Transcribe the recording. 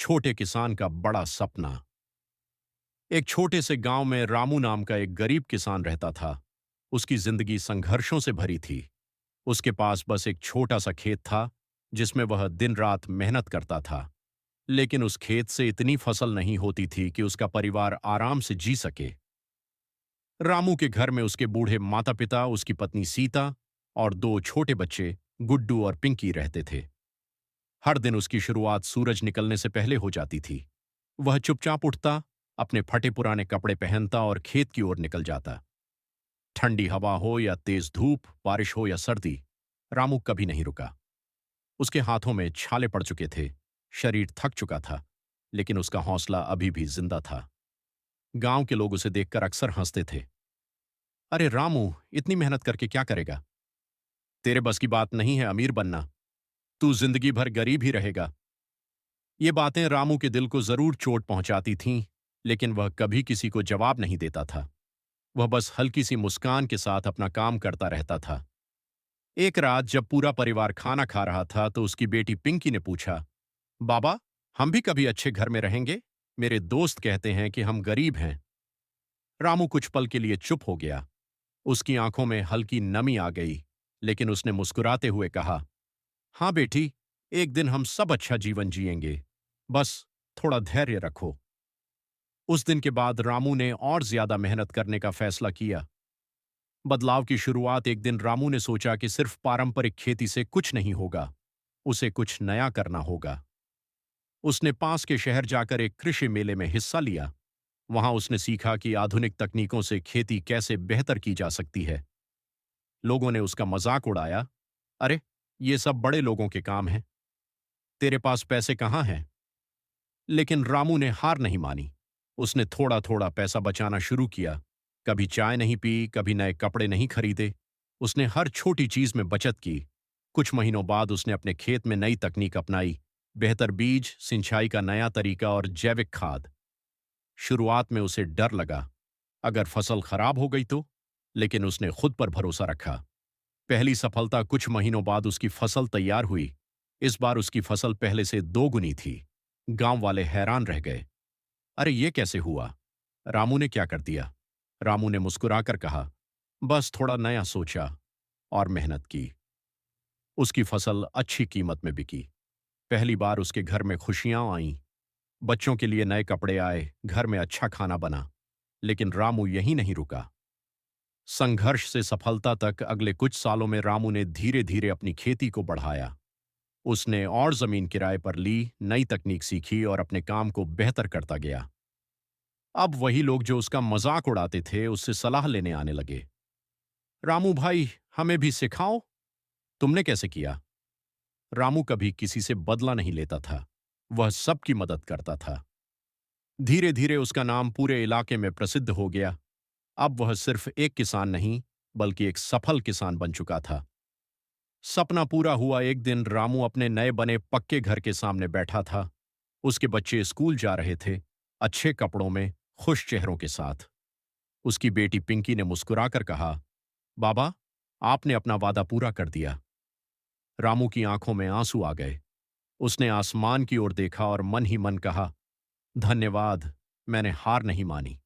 छोटे किसान का बड़ा सपना। एक छोटे से गांव में रामू नाम का एक गरीब किसान रहता था। उसकी जिंदगी संघर्षों से भरी थी। उसके पास बस एक छोटा सा खेत था, जिसमें वह दिन रात मेहनत करता था। लेकिन उस खेत से इतनी फसल नहीं होती थी कि उसका परिवार आराम से जी सके। रामू के घर में उसके बूढ़े माता पिता, उसकी पत्नी सीता और दो छोटे बच्चे गुड्डू और पिंकी रहते थे। हर दिन उसकी शुरुआत सूरज निकलने से पहले हो जाती थी। वह चुपचाप उठता, अपने फटे पुराने कपड़े पहनता और खेत की ओर निकल जाता। ठंडी हवा हो या तेज धूप, बारिश हो या सर्दी, रामू कभी नहीं रुका। उसके हाथों में छाले पड़ चुके थे, शरीर थक चुका था, लेकिन उसका हौसला अभी भी जिंदा था। गांव के लोग उसे देखकर अक्सर हंसते थे। अरे रामू, इतनी मेहनत करके क्या करेगा? तेरे बस की बात नहीं है अमीर बनना। तू जिंदगी भर गरीब ही रहेगा। ये बातें रामू के दिल को जरूर चोट पहुंचाती थीं, लेकिन वह कभी किसी को जवाब नहीं देता था। वह बस हल्की सी मुस्कान के साथ अपना काम करता रहता था। एक रात जब पूरा परिवार खाना खा रहा था तो उसकी बेटी पिंकी ने पूछा, बाबा, हम भी कभी अच्छे घर में रहेंगे? मेरे दोस्त कहते हैं कि हम गरीब हैं। रामू कुछ पल के लिए चुप हो गया। उसकी आंखों में हल्की नमी आ गई, लेकिन उसने मुस्कुराते हुए कहा, हाँ बेटी, एक दिन हम सब अच्छा जीवन जिएंगे। बस थोड़ा धैर्य रखो। उस दिन के बाद रामू ने और ज्यादा मेहनत करने का फैसला किया। बदलाव की शुरुआत एक दिन रामू ने सोचा कि सिर्फ पारंपरिक खेती से कुछ नहीं होगा, उसे कुछ नया करना होगा। उसने पास के शहर जाकर एक कृषि मेले में हिस्सा लिया। वहां उसने सीखा कि आधुनिक तकनीकों से खेती कैसे बेहतर की जा सकती है। लोगों ने उसका मजाक उड़ाया, अरे, ये सब बड़े लोगों के काम हैं, तेरे पास पैसे कहाँ हैं? लेकिन रामू ने हार नहीं मानी। उसने थोड़ा थोड़ा पैसा बचाना शुरू किया। कभी चाय नहीं पी, कभी नए कपड़े नहीं खरीदे। उसने हर छोटी चीज में बचत की। कुछ महीनों बाद उसने अपने खेत में नई तकनीक अपनाई, बेहतर बीज, सिंचाई का नया तरीका और जैविक खाद। शुरुआत में उसे डर लगा, अगर फसल खराब हो गई तो, लेकिन उसने खुद पर भरोसा रखा। पहली सफलता कुछ महीनों बाद उसकी फसल तैयार हुई। इस बार उसकी फसल पहले से दोगुनी थी। गांव वाले हैरान रह गए। अरे ये कैसे हुआ? रामू ने क्या कर दिया? रामू ने मुस्कुराकर कहा, बस थोड़ा नया सोचा और मेहनत की। उसकी फसल अच्छी कीमत में बिकी। पहली बार उसके घर में खुशियां आईं। बच्चों के लिए नए कपड़े आए, घर में अच्छा खाना बना। लेकिन रामू यहीं नहीं रुका। संघर्ष से सफलता तक अगले कुछ सालों में रामू ने धीरे धीरे अपनी खेती को बढ़ाया। उसने और जमीन किराए पर ली, नई तकनीक सीखी और अपने काम को बेहतर करता गया। अब वही लोग जो उसका मजाक उड़ाते थे, उससे सलाह लेने आने लगे। रामू भाई, हमें भी सिखाओ, तुमने कैसे किया? रामू कभी किसी से बदला नहीं लेता था। वह सबकी मदद करता था। धीरे धीरे उसका नाम पूरे इलाके में प्रसिद्ध हो गया। अब वह सिर्फ एक किसान नहीं, बल्कि एक सफल किसान बन चुका था। सपना पूरा हुआ एक दिन रामू अपने नए बने पक्के घर के सामने बैठा था। उसके बच्चे स्कूल जा रहे थे, अच्छे कपड़ों में, खुश चेहरों के साथ। उसकी बेटी पिंकी ने मुस्कुराकर कहा, बाबा, आपने अपना वादा पूरा कर दिया। रामू की आंखों में आंसू आ गए। उसने आसमान की ओर देखा और मन ही मन कहा, धन्यवाद, मैंने हार नहीं मानी।